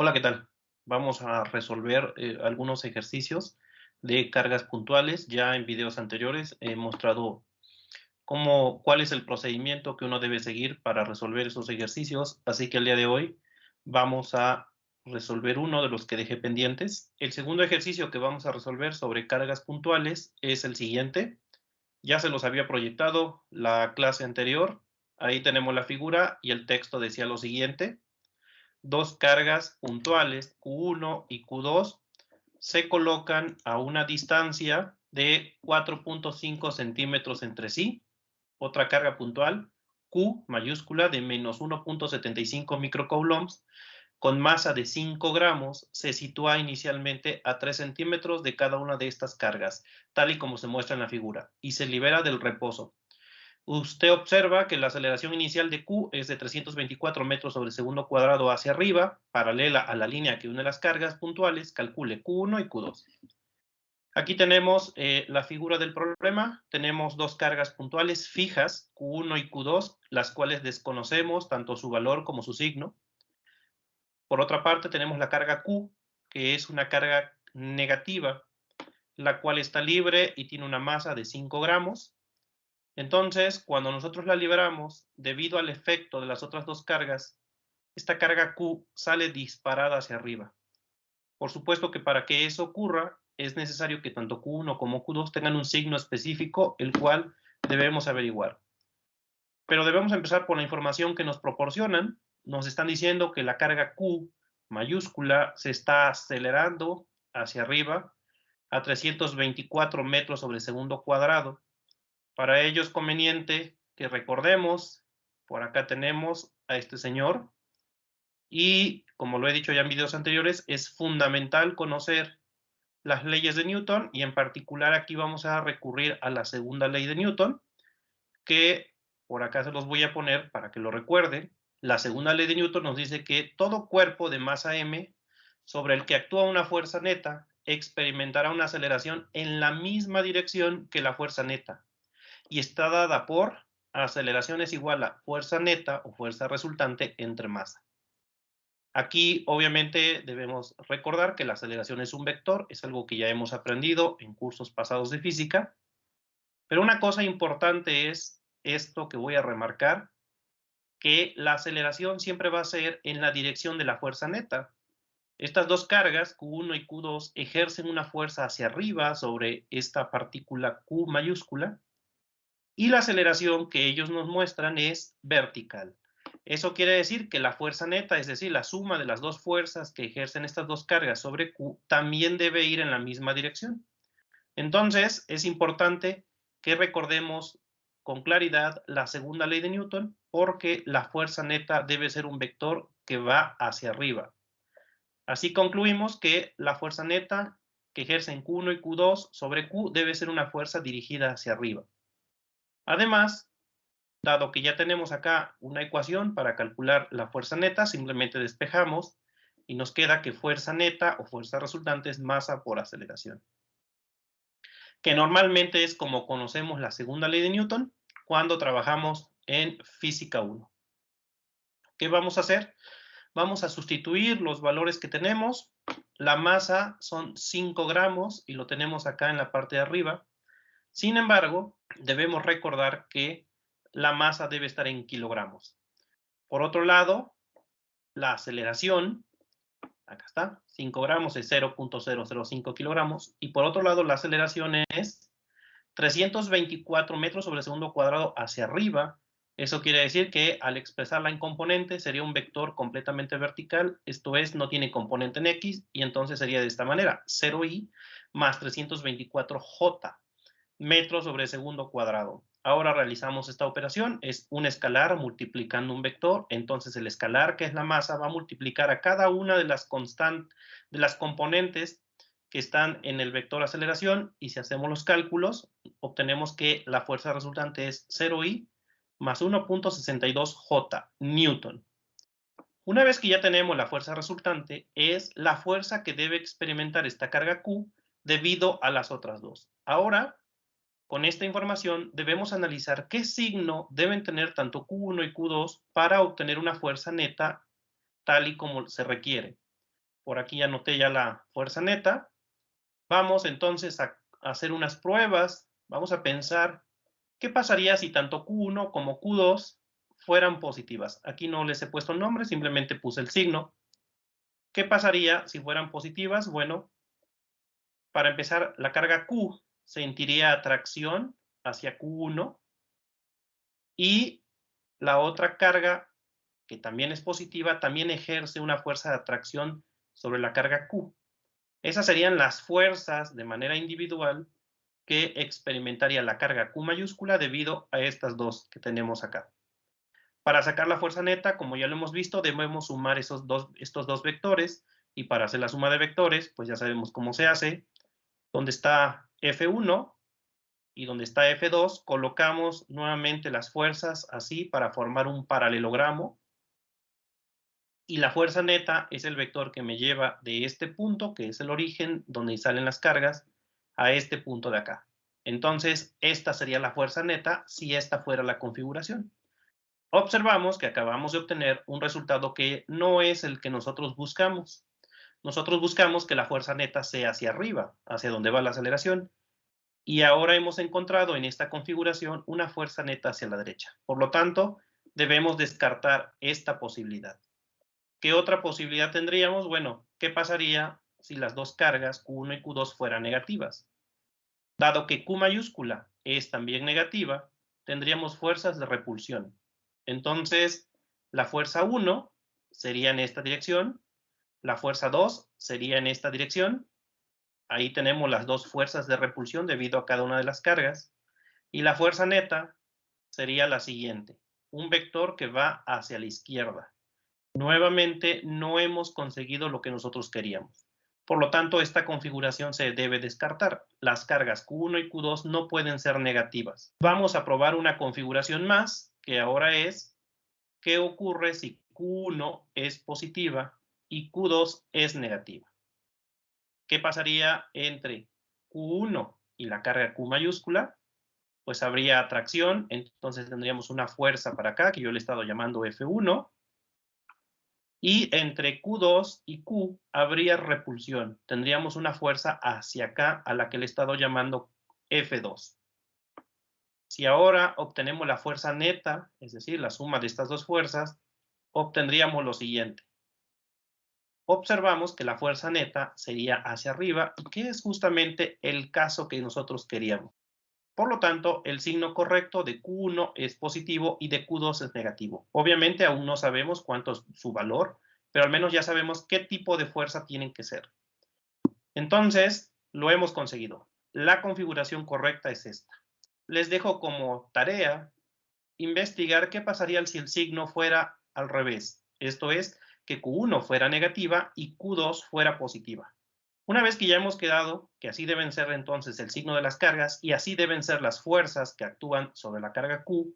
Hola, ¿qué tal? Vamos a resolver algunos ejercicios de cargas puntuales. Ya en videos anteriores he mostrado cuál es el procedimiento que uno debe seguir para resolver esos ejercicios, así que el día de hoy vamos a resolver uno de los que dejé pendientes. El segundo ejercicio que vamos a resolver sobre cargas puntuales es el siguiente. Ya se los había proyectado la clase anterior. Ahí tenemos la figura y el texto decía lo siguiente: dos cargas puntuales Q1 y Q2 se colocan a una distancia de 4.5 centímetros entre sí. Otra carga puntual, Q mayúscula, de menos 1.75 microcoulombs, con masa de 5 gramos, se sitúa inicialmente a 3 centímetros de cada una de estas cargas, tal y como se muestra en la figura, y se libera del reposo. Usted observa que la aceleración inicial de Q es de 324 metros sobre segundo cuadrado hacia arriba, paralela a la línea que une las cargas puntuales. Calcule Q1 y Q2. Aquí tenemos la figura del problema. Tenemos dos cargas puntuales fijas, Q1 y Q2, las cuales desconocemos tanto su valor como su signo. Por otra parte, tenemos la carga Q, que es una carga negativa, la cual está libre y tiene una masa de 5 gramos. Entonces, cuando nosotros la liberamos, debido al efecto de las otras dos cargas, esta carga Q sale disparada hacia arriba. Por supuesto que para que eso ocurra, es necesario que tanto Q1 como Q2 tengan un signo específico, el cual debemos averiguar. Pero debemos empezar por la información que nos proporcionan. Nos están diciendo que la carga Q mayúscula se está acelerando hacia arriba a 324 metros sobre segundo cuadrado. Para ello es conveniente que recordemos, por acá tenemos a este señor, y como lo he dicho ya en videos anteriores, es fundamental conocer las leyes de Newton, y en particular aquí vamos a recurrir a la segunda ley de Newton, que por acá se los voy a poner para que lo recuerden. La segunda ley de Newton nos dice que todo cuerpo de masa m sobre el que actúa una fuerza neta experimentará una aceleración en la misma dirección que la fuerza neta, y está dada por aceleración es igual a fuerza neta o fuerza resultante entre masa. Aquí obviamente debemos recordar que la aceleración es un vector, es algo que ya hemos aprendido en cursos pasados de física, pero una cosa importante es esto que voy a remarcar, que la aceleración siempre va a ser en la dirección de la fuerza neta. Estas dos cargas, Q1 y Q2, ejercen una fuerza hacia arriba sobre esta partícula Q mayúscula, y la aceleración que ellos nos muestran es vertical. Eso quiere decir que la fuerza neta, es decir, la suma de las dos fuerzas que ejercen estas dos cargas sobre Q, también debe ir en la misma dirección. Entonces, es importante que recordemos con claridad la segunda ley de Newton, porque la fuerza neta debe ser un vector que va hacia arriba. Así concluimos que la fuerza neta que ejercen Q1 y Q2 sobre Q debe ser una fuerza dirigida hacia arriba. Además, dado que ya tenemos acá una ecuación para calcular la fuerza neta, simplemente despejamos y nos queda que fuerza neta o fuerza resultante es masa por aceleración, que normalmente es como conocemos la segunda ley de Newton cuando trabajamos en física 1. ¿Qué vamos a hacer? Vamos a sustituir los valores que tenemos. La masa son 5 gramos y lo tenemos acá en la parte de arriba. Sin embargo, debemos recordar que la masa debe estar en kilogramos. Por otro lado, la aceleración, acá está, 5 gramos es 0.005 kilogramos. Y por otro lado, la aceleración es 324 metros sobre segundo cuadrado hacia arriba. Eso quiere decir que al expresarla en componentes sería un vector completamente vertical, esto es, no tiene componente en X, y entonces sería de esta manera, 0i más 324j metros sobre segundo cuadrado. Ahora realizamos esta operación, es un escalar multiplicando un vector, entonces el escalar, que es la masa, va a multiplicar a cada una de las componentes que están en el vector aceleración, y si hacemos los cálculos, obtenemos que la fuerza resultante es 0i más 1.62j newton. Una vez que ya tenemos la fuerza resultante, es la fuerza que debe experimentar esta carga Q debido a las otras dos. Ahora, con esta información debemos analizar qué signo deben tener tanto Q1 y Q2 para obtener una fuerza neta tal y como se requiere. Por aquí anoté ya la fuerza neta. Vamos entonces a hacer unas pruebas. Vamos a pensar, ¿qué pasaría si tanto Q1 como Q2 fueran positivas? Aquí no les he puesto nombre, simplemente puse el signo. ¿Qué pasaría si fueran positivas? Bueno, para empezar, la carga Q sentiría atracción hacia Q1 y la otra carga, que también es positiva, también ejerce una fuerza de atracción sobre la carga Q. Esas serían las fuerzas de manera individual que experimentaría la carga Q mayúscula debido a estas dos que tenemos acá. Para sacar la fuerza neta, como ya lo hemos visto, debemos sumar estos dos vectores, y para hacer la suma de vectores, pues ya sabemos cómo se hace. Donde está F1 y donde está F2, colocamos nuevamente las fuerzas así para formar un paralelogramo, y la fuerza neta es el vector que me lleva de este punto, que es el origen donde salen las cargas, a este punto de acá. Entonces, esta sería la fuerza neta si esta fuera la configuración. Observamos que acabamos de obtener un resultado que no es el que nosotros buscamos. Nosotros buscamos que la fuerza neta sea hacia arriba, hacia donde va la aceleración, y ahora hemos encontrado en esta configuración una fuerza neta hacia la derecha. Por lo tanto, debemos descartar esta posibilidad. ¿Qué otra posibilidad tendríamos? Bueno, ¿qué pasaría si las dos cargas, Q1 y Q2, fueran negativas? Dado que Q mayúscula es también negativa, tendríamos fuerzas de repulsión. Entonces, la fuerza 1 sería en esta dirección, la fuerza 2 sería en esta dirección. Ahí tenemos las dos fuerzas de repulsión debido a cada una de las cargas. Y la fuerza neta sería la siguiente, un vector que va hacia la izquierda. Nuevamente, no hemos conseguido lo que nosotros queríamos. Por lo tanto, esta configuración se debe descartar. Las cargas Q1 y Q2 no pueden ser negativas. Vamos a probar una configuración más, que ahora es, ¿qué ocurre si Q1 es positiva y Q2 es negativa? ¿Qué pasaría entre Q1 y la carga Q mayúscula? Pues habría atracción, entonces tendríamos una fuerza para acá, que yo le he estado llamando F1, y entre Q2 y Q habría repulsión. Tendríamos una fuerza hacia acá a la que le he estado llamando F2. Si ahora obtenemos la fuerza neta, es decir, la suma de estas dos fuerzas, obtendríamos lo siguiente. Observamos que la fuerza neta sería hacia arriba, y que es justamente el caso que nosotros queríamos. Por lo tanto, el signo correcto de Q1 es positivo y de Q2 es negativo. Obviamente aún no sabemos cuánto es su valor, pero al menos ya sabemos qué tipo de fuerza tienen que ser. Entonces, lo hemos conseguido. La configuración correcta es esta. Les dejo como tarea investigar qué pasaría si el signo fuera al revés. Esto es, que Q1 fuera negativa y Q2 fuera positiva. Una vez que ya hemos quedado que así deben ser entonces el signo de las cargas y así deben ser las fuerzas que actúan sobre la carga Q,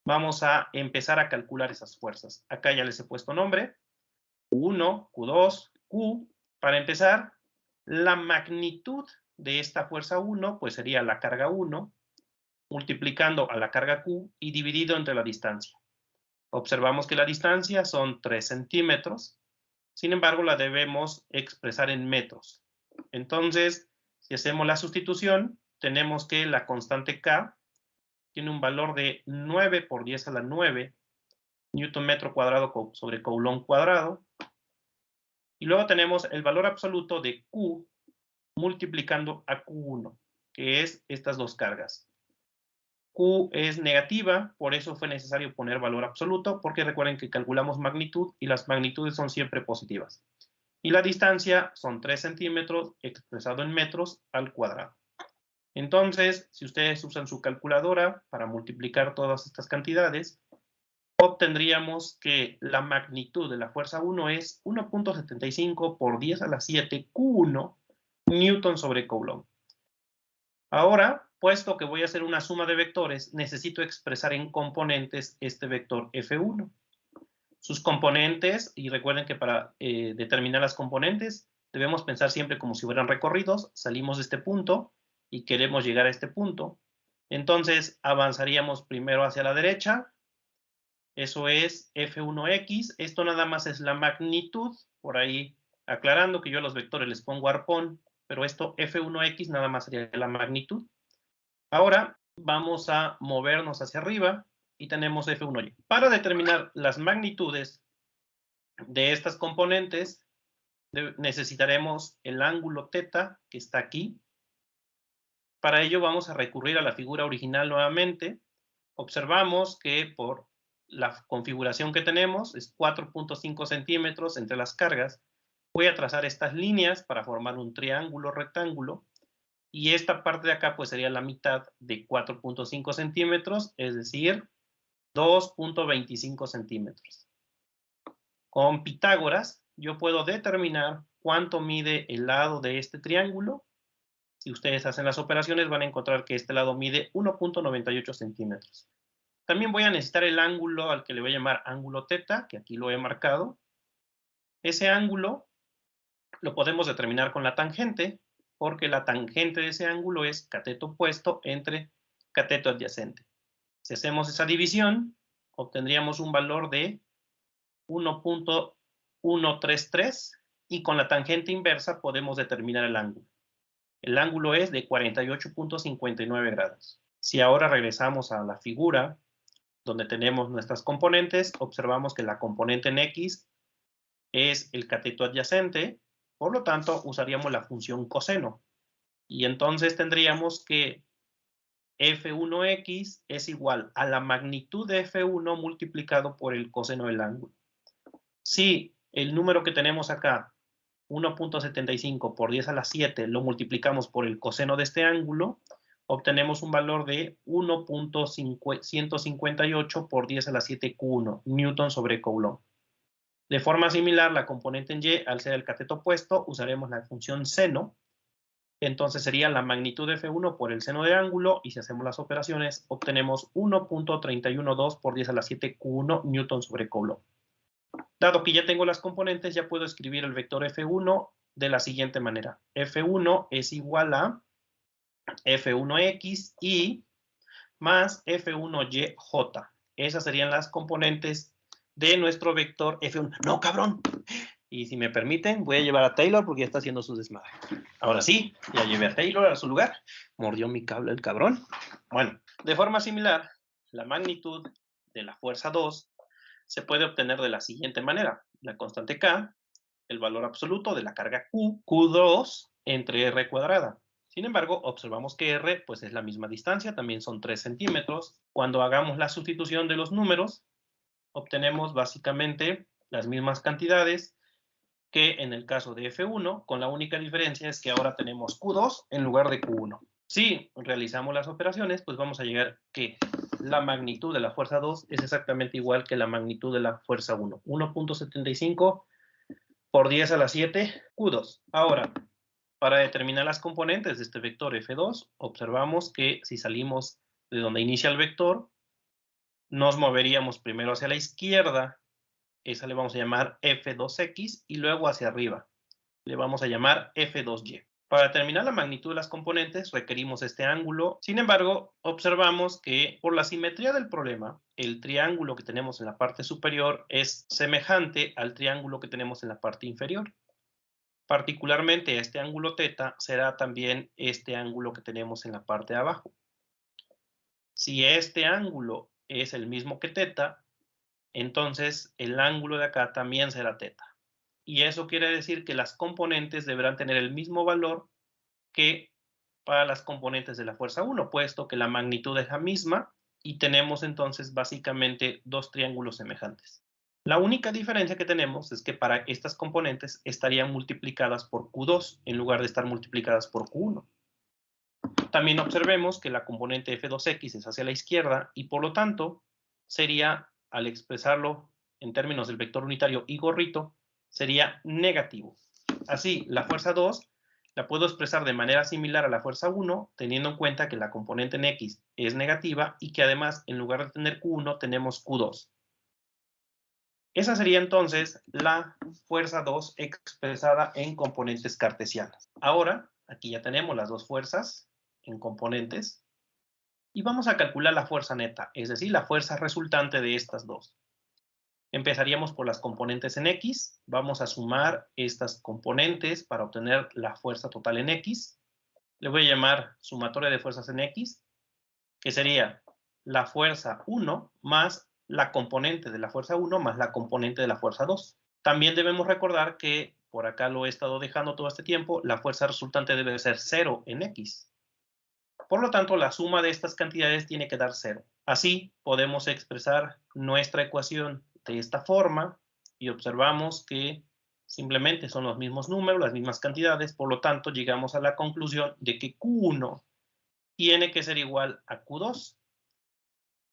vamos a empezar a calcular esas fuerzas. Acá ya les he puesto nombre, Q1, Q2, Q. Para empezar, la magnitud de esta fuerza 1 pues sería la carga 1 multiplicando a la carga Q y dividido entre la distancia. Observamos que la distancia son 3 centímetros, sin embargo la debemos expresar en metros. Entonces, si hacemos la sustitución, tenemos que la constante K tiene un valor de 9 por 10 a la 9 newton metro cuadrado sobre coulomb cuadrado. Y luego tenemos el valor absoluto de Q multiplicando a Q1, que es estas dos cargas. Q es negativa, por eso fue necesario poner valor absoluto, porque recuerden que calculamos magnitud y las magnitudes son siempre positivas. Y la distancia son 3 centímetros expresado en metros al cuadrado. Entonces, si ustedes usan su calculadora para multiplicar todas estas cantidades, obtendríamos que la magnitud de la fuerza 1 es 1.75 por 10 a la 7 Q1 newton sobre coulomb. Ahora, puesto que voy a hacer una suma de vectores, necesito expresar en componentes este vector F1. Sus componentes, y recuerden que para determinar las componentes debemos pensar siempre como si fueran recorridos. Salimos de este punto y queremos llegar a este punto. Entonces avanzaríamos primero hacia la derecha. Eso es F1X. Esto nada más es la magnitud. Por ahí Aclarando que yo a los vectores les pongo arpón, pero esto F1X nada más sería la magnitud. Ahora vamos a movernos hacia arriba y tenemos F1Y. Para determinar las magnitudes de estas componentes, necesitaremos el ángulo θ, que está aquí. Para ello vamos a recurrir a la figura original nuevamente. Observamos que por la configuración que tenemos es 4.5 centímetros entre las cargas. Voy a trazar estas líneas para formar un triángulo rectángulo. Y esta parte de acá pues sería la mitad de 4.5 centímetros, es decir, 2.25 centímetros. Con Pitágoras yo puedo determinar cuánto mide el lado de este triángulo. Si ustedes hacen las operaciones van a encontrar que este lado mide 1.98 centímetros. También voy a necesitar el ángulo al que le voy a llamar ángulo θ, que aquí lo he marcado. Ese ángulo lo podemos determinar con la tangente, porque la tangente de ese ángulo es cateto opuesto entre cateto adyacente. Si hacemos esa división, obtendríamos un valor de 1.133 y con la tangente inversa podemos determinar el ángulo. El ángulo es de 48.59 grados. Si ahora regresamos a la figura donde tenemos nuestras componentes, observamos que la componente en X es el cateto adyacente, por lo tanto usaríamos la función coseno. Y entonces tendríamos que F1X es igual a la magnitud de F1 multiplicado por el coseno del ángulo. Si el número que tenemos acá, 1.75 por 10 a la 7, lo multiplicamos por el coseno de este ángulo, obtenemos un valor de 1.158 por 10 a la 7 Q1, Newton sobre Coulomb. De forma similar, la componente en Y, al ser el cateto opuesto, usaremos la función seno. Entonces sería la magnitud de F1 por el seno de ángulo, y si hacemos las operaciones, obtenemos 1.312 por 10 a la 7 Q1 Newton sobre Coulomb. Dado que ya tengo las componentes, ya puedo escribir el vector F1 de la siguiente manera. F1 es igual a F1X y más F1YJ. Esas serían las componentes de nuestro vector F1. ¡No, cabrón! Y si me permiten, voy a llevar a Taylor porque ya está haciendo su desmadre. Ahora sí, ya llevé a Taylor a su lugar. Mordió mi cable el cabrón. Bueno, de forma similar, la magnitud de la fuerza 2 se puede obtener de la siguiente manera. La constante K, el valor absoluto de la carga Q, Q2 entre R cuadrada. Sin embargo, observamos que R pues es la misma distancia, también son 3 centímetros. Cuando hagamos la sustitución de los números, obtenemos básicamente las mismas cantidades que en el caso de F1, con la única diferencia es que ahora tenemos Q2 en lugar de Q1. Si realizamos las operaciones, pues vamos a llegar que la magnitud de la fuerza 2 es exactamente igual que la magnitud de la fuerza 1. 1.75 por 10 a la 7 Q2. Ahora, para determinar las componentes de este vector F2, observamos que si salimos de donde inicia el vector, nos moveríamos primero hacia la izquierda, esa le vamos a llamar F2X, y luego hacia arriba, le vamos a llamar F2Y. Para determinar la magnitud de las componentes requerimos este ángulo. Sin embargo, observamos que por la simetría del problema, el triángulo que tenemos en la parte superior es semejante al triángulo que tenemos en la parte inferior. Particularmente este ángulo θ será también este ángulo que tenemos en la parte de abajo. Si este ángulo es el mismo que θ, entonces el ángulo de acá también será θ. Y eso quiere decir que las componentes deberán tener el mismo valor que para las componentes de la fuerza 1, puesto que la magnitud es la misma y tenemos entonces básicamente dos triángulos semejantes. La única diferencia que tenemos es que para estas componentes estarían multiplicadas por Q2 en lugar de estar multiplicadas por Q1. También observemos que la componente F2X es hacia la izquierda y por lo tanto sería, al expresarlo en términos del vector unitario y gorrito, sería negativo. Así, la fuerza 2 la puedo expresar de manera similar a la fuerza 1, teniendo en cuenta que la componente en X es negativa y que además, en lugar de tener Q1, tenemos Q2. Esa sería entonces la fuerza 2 expresada en componentes cartesianas. Ahora, aquí ya tenemos las dos fuerzas en componentes y vamos a calcular la fuerza neta, es decir, la fuerza resultante de estas dos. Empezaríamos por las componentes en X. Vamos a sumar estas componentes para obtener la fuerza total en X. Le voy a llamar sumatoria de fuerzas en X, que sería la fuerza 1 más la componente de la fuerza 1 más la componente de la fuerza 2. También debemos recordar que, por acá lo he estado dejando todo este tiempo, la fuerza resultante debe ser 0 en X. Por lo tanto, la suma de estas cantidades tiene que dar 0. Así podemos expresar nuestra ecuación de esta forma y observamos que simplemente son los mismos números, las mismas cantidades, por lo tanto llegamos a la conclusión de que Q1 tiene que ser igual a Q2.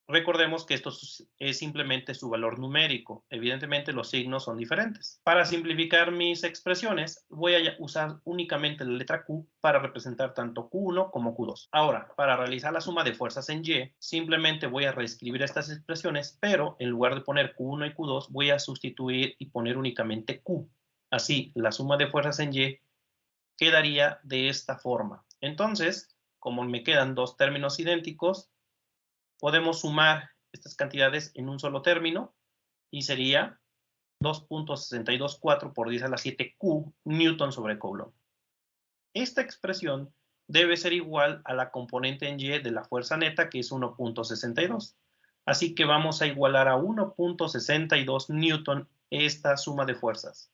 Recordemos que esto es simplemente su valor numérico. Evidentemente los signos son diferentes. Para simplificar mis expresiones, voy a usar únicamente la letra Q para representar tanto Q1 como Q2. Ahora, para realizar la suma de fuerzas en Y, simplemente voy a reescribir estas expresiones, pero en lugar de poner Q1 y Q2, voy a sustituir y poner únicamente Q. Así, la suma de fuerzas en Y quedaría de esta forma. Entonces, como me quedan dos términos idénticos, podemos sumar estas cantidades en un solo término y sería 2.624 por 10 a la 7 Q Newton sobre Coulomb. Esta expresión debe ser igual a la componente en Y de la fuerza neta, que es 1.62. Así que vamos a igualar a 1.62 Newton esta suma de fuerzas.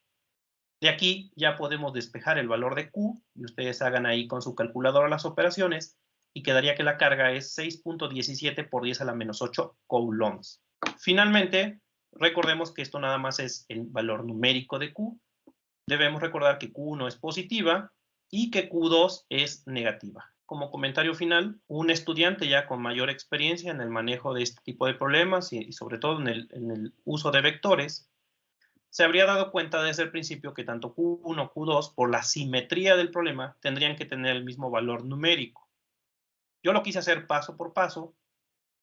De aquí ya podemos despejar el valor de Q y ustedes hagan ahí con su calculadora las operaciones y quedaría que la carga es 6.17 por 10 a la menos 8 coulombs. Finalmente, recordemos que esto nada más es el valor numérico de Q. Debemos recordar que Q1 es positiva y que Q2 es negativa. Como comentario final, un estudiante ya con mayor experiencia en el manejo de este tipo de problemas y sobre todo en el uso de vectores, se habría dado cuenta desde el principio que tanto Q1 como Q2, por la simetría del problema, tendrían que tener el mismo valor numérico. Yo lo quise hacer paso por paso,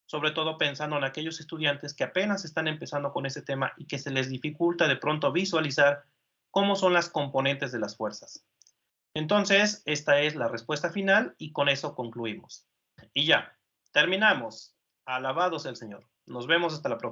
sobre todo pensando en aquellos estudiantes que apenas están empezando con ese tema y que se les dificulta de pronto visualizar cómo son las componentes de las fuerzas. Entonces, esta es la respuesta final y con eso concluimos. Y ya, terminamos. Alabados el Señor. Nos vemos hasta la próxima.